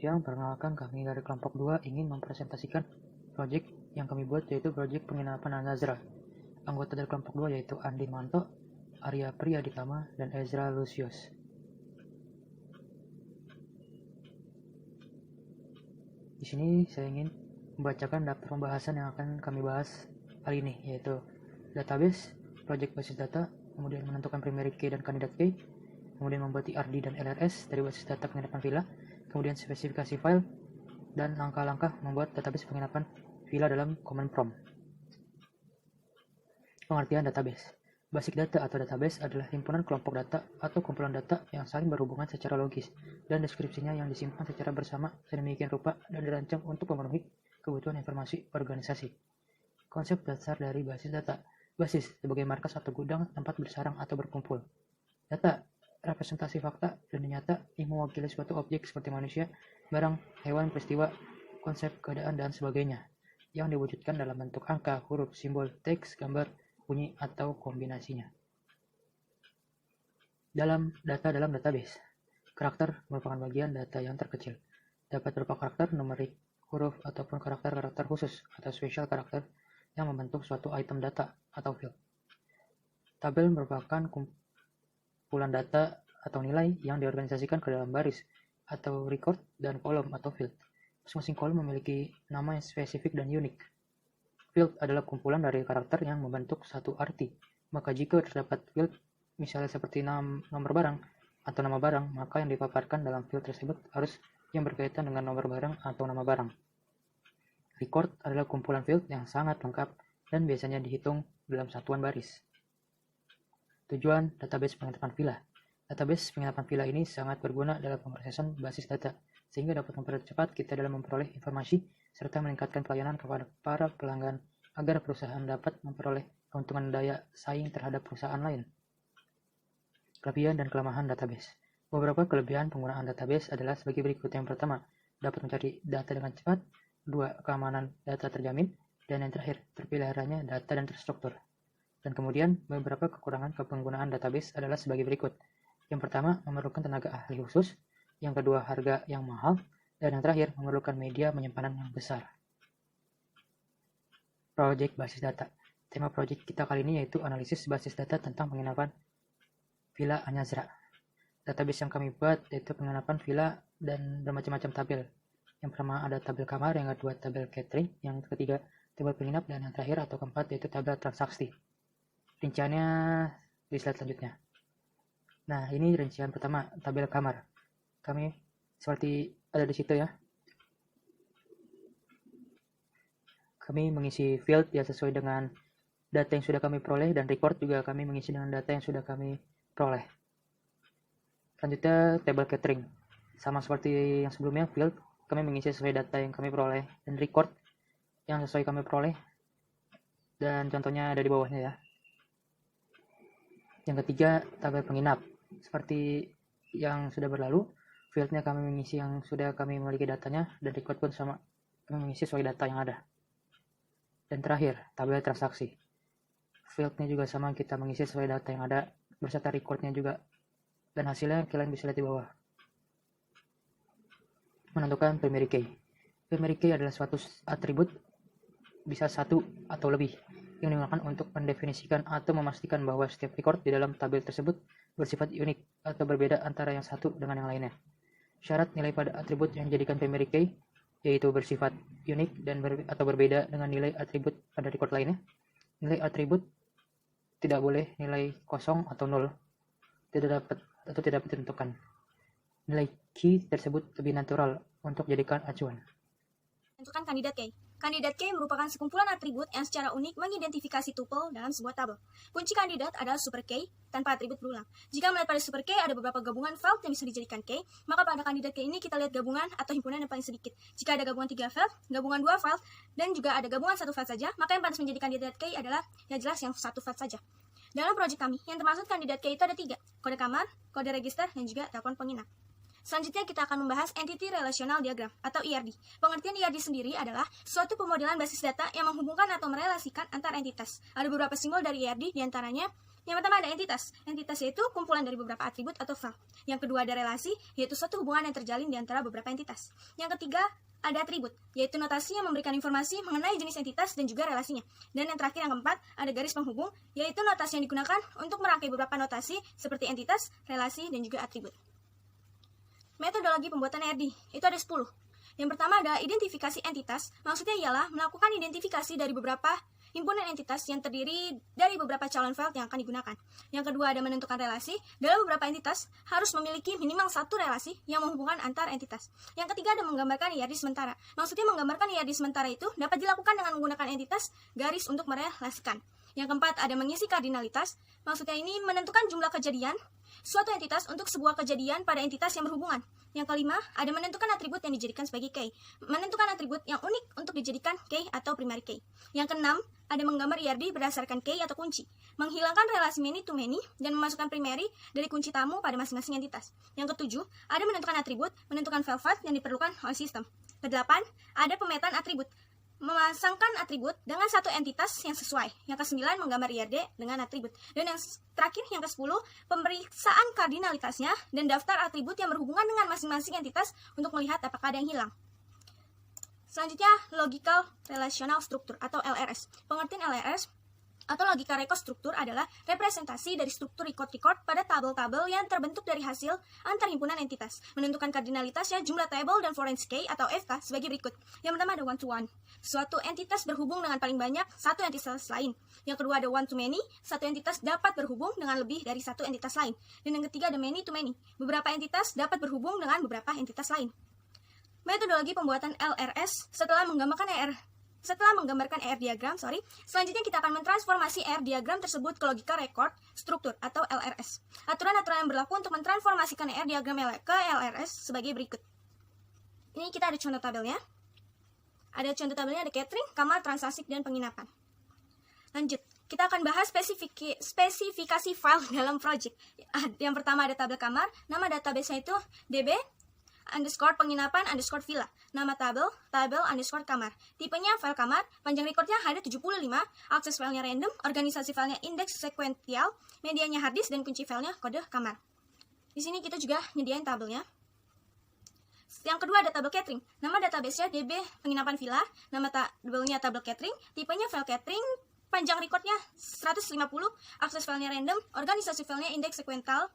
siang, perkenalkan kami dari kelompok 2 ingin mempresentasikan proyek yang kami buat, yaitu proyek penginapan Al-Nazra. Anggota dari kelompok 2 yaitu Andi Manto, Arya Priyaditama, dan Ezra Lucius. Di sini saya ingin membacakan daftar pembahasan yang akan kami bahas kali ini, yaitu database, proyek basis data, kemudian menentukan primary key dan candidate key, kemudian membuat IRD dan LRS dari basis data penginapan villa, kemudian spesifikasi file, dan langkah-langkah membuat database penginapan villa dalam command prompt. Pengertian database. Basic data atau database adalah himpunan kelompok data atau kumpulan data yang saling berhubungan secara logis, dan deskripsinya yang disimpan secara bersama sedemikian rupa dan dirancang untuk memenuhi kebutuhan informasi organisasi. Konsep dasar dari basis data. Basis sebagai markas atau gudang tempat bersarang atau berkumpul. Data representasi fakta dan nyata yang mewakili suatu objek seperti manusia, barang, hewan, peristiwa, konsep, keadaan, dan sebagainya, yang diwujudkan dalam bentuk angka, huruf, simbol, teks, gambar, bunyi, atau kombinasinya. Dalam database, karakter merupakan bagian data yang terkecil. Dapat berupa karakter, numerik, huruf, ataupun karakter-karakter khusus atau special karakter yang membentuk suatu item data atau field. Tabel merupakan kumpulan data atau nilai yang diorganisasikan ke dalam baris atau record dan kolom atau field. Masing-masing kolom memiliki nama yang spesifik dan unik. Field adalah kumpulan dari karakter yang membentuk satu arti. Maka jika terdapat field, misalnya seperti nomor barang atau nama barang, maka yang dipaparkan dalam field tersebut harus yang berkaitan dengan nomor barang atau nama barang. Record adalah kumpulan field yang sangat lengkap dan biasanya dihitung dalam satuan baris. Tujuan database penginapan villa. Database penginapan villa ini sangat berguna dalam pemrosesan basis data, sehingga dapat mempercepat kita dalam memperoleh informasi serta meningkatkan pelayanan kepada para pelanggan agar perusahaan dapat memperoleh keuntungan daya saing terhadap perusahaan lain. Kelebihan dan kelemahan database. Beberapa kelebihan penggunaan database adalah sebagai berikut. Yang pertama, dapat mencari data dengan cepat. 2. Keamanan data terjamin. Dan yang terakhir, terpeliharanya data dan terstruktur. Dan kemudian, beberapa kekurangan penggunaan database adalah sebagai berikut. Yang pertama, memerlukan tenaga ahli khusus. Yang kedua, harga yang mahal. Dan yang terakhir, memerlukan media penyimpanan yang besar. Project basis data. Tema project kita kali ini yaitu analisis basis data tentang penginapan Villa Al-Nazra. Database yang kami buat yaitu penginapan villa dan bermacam-macam tabel. Yang pertama ada tabel kamar, yang kedua tabel catering, yang ketiga tabel penginap, dan yang terakhir atau keempat yaitu tabel transaksi. Rinciannya di slide selanjutnya. Nah, ini rincian pertama, tabel kamar. Kami seperti ada di situ ya. Kami mengisi field ya sesuai dengan data yang sudah kami peroleh, dan record juga kami mengisi dengan data yang sudah kami peroleh. Selanjutnya tabel catering. Sama seperti yang sebelumnya, field kami mengisi sesuai data yang kami peroleh, dan record yang sesuai kami peroleh, dan contohnya ada di bawahnya ya. Yang ketiga, tabel penginap. Seperti yang sudah berlalu, fieldnya kami mengisi yang sudah kami memiliki datanya, dan record pun sama, kami mengisi sesuai data yang ada. Dan terakhir, tabel transaksi. Fieldnya juga sama, kita mengisi sesuai data yang ada, beserta recordnya juga. Dan hasilnya kalian bisa lihat di bawah. Menentukan primary key. Primary key adalah suatu atribut, bisa satu atau lebih, yang digunakan untuk mendefinisikan atau memastikan bahwa setiap record di dalam tabel tersebut bersifat unik atau berbeda antara yang satu dengan yang lainnya. Syarat nilai pada atribut yang dijadikan primary key yaitu bersifat unik dan atau berbeda dengan nilai atribut pada record lainnya. Nilai atribut tidak boleh nilai kosong atau nol, tidak dapat ditentukan. Nilai key tersebut lebih natural untuk jadikan acuan. Tentukan kandidat key. Kandidat key merupakan sekumpulan atribut yang secara unik mengidentifikasi tuple dalam sebuah tabel. Kunci kandidat adalah super key tanpa atribut berulang. Jika melihat pada super key ada beberapa gabungan file yang bisa dijadikan key, maka pada kandidat key ini kita lihat gabungan atau himpunan yang paling sedikit. Jika ada gabungan 3 file, gabungan 2 file, dan juga ada gabungan 1 file saja, maka yang pantas menjadi kandidat key adalah yang jelas yang 1 file saja. Dalam proyek kami, yang termasuk kandidat key itu ada 3, kode kamar, kode register, dan juga telepon penginap. Selanjutnya kita akan membahas Entity Relational Diagram atau IRD. Pengertian IRD sendiri adalah suatu pemodelan basis data yang menghubungkan atau merelasikan antar entitas. Ada beberapa simbol dari IRD, diantaranya Yang pertama ada entitas. Entitas yaitu kumpulan dari beberapa atribut atau file. Yang kedua ada relasi, yaitu suatu hubungan yang terjalin di antara beberapa entitas. Yang ketiga ada atribut, yaitu notasi yang memberikan informasi mengenai jenis entitas dan juga relasinya. Dan yang terakhir, yang keempat, ada garis penghubung, yaitu notasi yang digunakan untuk merangkai beberapa notasi seperti entitas, relasi, dan juga atribut. Metodologi pembuatan ERD, itu ada 10. Yang pertama ada identifikasi entitas, maksudnya ialah melakukan identifikasi dari beberapa himpunan entitas yang terdiri dari beberapa calon file yang akan digunakan. Yang kedua ada menentukan relasi. Dalam beberapa entitas harus memiliki minimal satu relasi yang menghubungkan antar entitas. Yang ketiga ada menggambarkan IRD sementara. Maksudnya menggambarkan IRD sementara itu dapat dilakukan dengan menggunakan entitas garis untuk merelasikan. Yang keempat ada mengisi kardinalitas. Maksudnya ini menentukan jumlah kejadian suatu entitas untuk sebuah kejadian pada entitas yang berhubungan. Yang kelima, ada menentukan atribut yang dijadikan sebagai key. Menentukan atribut yang unik untuk dijadikan key atau primary key. Yang keenam, ada menggambar IRD berdasarkan key atau kunci. Menghilangkan relasi many to many dan memasukkan primary dari kunci tamu pada masing-masing entitas. Yang ketujuh, ada menentukan atribut, menentukan file path yang diperlukan oleh sistem. Kedelapan, ada pemetaan atribut. Memasangkan atribut dengan satu entitas yang sesuai. Yang ke-9 menggambar IRD dengan atribut. Dan yang terakhir, yang ke-10, pemeriksaan kardinalitasnya dan daftar atribut yang berhubungan dengan masing-masing entitas untuk melihat apakah ada yang hilang. Selanjutnya, Logical Relational Structure atau LRS. Pengertian LRS atau logika record struktur adalah representasi dari struktur record-record pada tabel-tabel yang terbentuk dari hasil antar himpunan entitas. Menentukan kardinalitasnya jumlah table dan forensic key atau FK sebagai berikut. Yang pertama ada one-to-one. Suatu entitas berhubung dengan paling banyak satu entitas lain. Yang kedua ada one-to-many. Satu entitas dapat berhubung dengan lebih dari satu entitas lain. Dan yang ketiga ada many-to-many. Beberapa entitas dapat berhubung dengan beberapa entitas lain. Metodologi pembuatan LRS setelah menggambarkan ER diagram, selanjutnya kita akan mentransformasi ER diagram tersebut ke logika record struktur atau LRS. Aturan-aturan yang berlaku untuk mentransformasikan ER diagram ke LRS sebagai berikut. Ini kita ada contoh tabelnya. Ada contoh tabelnya, ada catering, kamar, transaksi, dan penginapan. Lanjut, kita akan bahas spesifikasi file dalam project. Yang pertama ada tabel kamar, nama database-nya itu db underscore penginapan underscore villa. Nama tabel underscore kamar. Tipenya file kamar, panjang recordnya ada 75, akses filenya random, organisasi filenya indeks sekuensial, medianya harddisk, dan kunci filenya kode kamar. Di sini kita juga nyediain tabelnya. Yang kedua ada tabel catering. Nama database-nya db penginapan villa, nama tabelnya tabel catering, tipenya file catering, panjang recordnya 150, akses filenya random, organisasi filenya indeks sekuensial,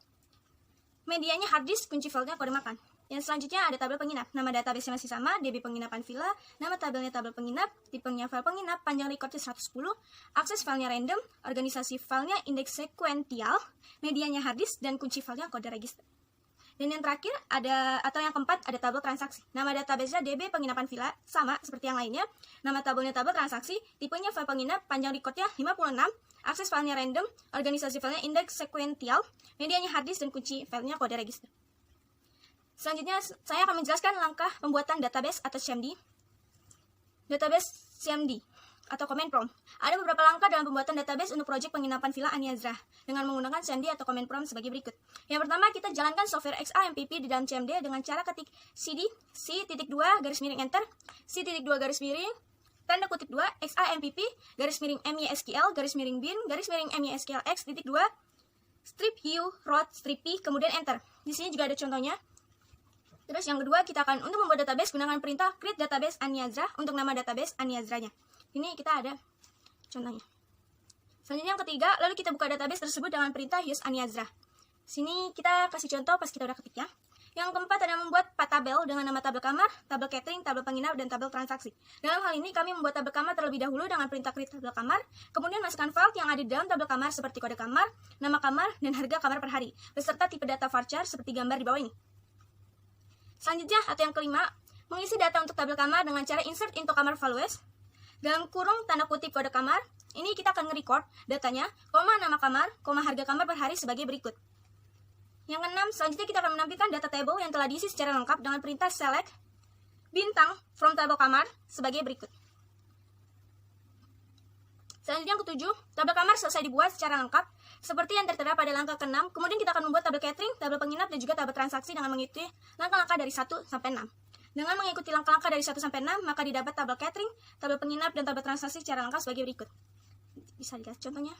medianya harddisk, kunci filenya kode makan. Yang selanjutnya ada tabel penginap. Nama database masih sama, DB penginapan villa, nama tabelnya tabel penginap, tipenya file penginap, panjang recordnya 110, akses filenya random, organisasi filenya indeks sekuensial, medianya harddisk, dan kunci filenya kode register. Dan yang terakhir atau yang keempat ada tabel transaksi. Nama database-nya DB penginapan villa, sama seperti yang lainnya. Nama tabelnya tabel transaksi, tipenya file penginap, panjang recordnya 56, akses filenya random, organisasi filenya indeks sekuensial, medianya harddisk, dan kunci filenya kode register. Selanjutnya, saya akan menjelaskan langkah pembuatan database atau CMD. Database CMD atau command prompt. Ada beberapa langkah dalam pembuatan database untuk proyek penginapan Villa Aniazra dengan menggunakan CMD atau command prompt sebagai berikut. Yang pertama, kita jalankan software XAMPP di dalam CMD dengan cara ketik cd c.2 garis miring enter, c.2 garis miring tanda kutip 2 XAMPP garis miring MYSQL garis miring bin garis miring MYSQLX titik 2 strip hiu root strip p kemudian enter. Di sini juga ada contohnya. Terus yang kedua, kita akan untuk membuat database gunakan perintah create database Aniazra untuk nama database Aniazranya. Ini kita ada contohnya. Selanjutnya yang ketiga, lalu kita buka database tersebut dengan perintah use Aniazra. Sini kita kasih contoh pas kita udah ketik ya. Yang keempat ada membuat 4 tabel dengan nama tabel kamar, tabel catering, tabel penginap, dan tabel transaksi. Dalam hal ini kami membuat tabel kamar terlebih dahulu dengan perintah create tabel kamar, kemudian masukkan file yang ada di dalam tabel kamar seperti kode kamar, nama kamar, dan harga kamar per hari, beserta tipe data varchar seperti gambar di bawah ini. Selanjutnya, atau yang kelima, mengisi data untuk tabel kamar dengan cara insert into kamar values. Dalam kurung tanda kutip kode kamar, ini kita akan nge-record datanya, nama kamar, harga kamar per hari sebagai berikut. Yang keenam, selanjutnya kita akan menampilkan data table yang telah diisi secara lengkap dengan perintah select bintang from tabel kamar sebagai berikut. Selanjutnya yang ketujuh, tabel kamar selesai dibuat secara lengkap seperti yang tertera pada langkah ke-6. Kemudian kita akan membuat tabel catering, tabel penginap, dan juga tabel transaksi dengan mengikuti langkah-langkah dari 1 sampai 6. Dengan mengikuti langkah-langkah dari 1 sampai 6, maka didapat tabel catering, tabel penginap, dan tabel transaksi secara lengkap sebagai berikut. Bisa dikasih contohnya.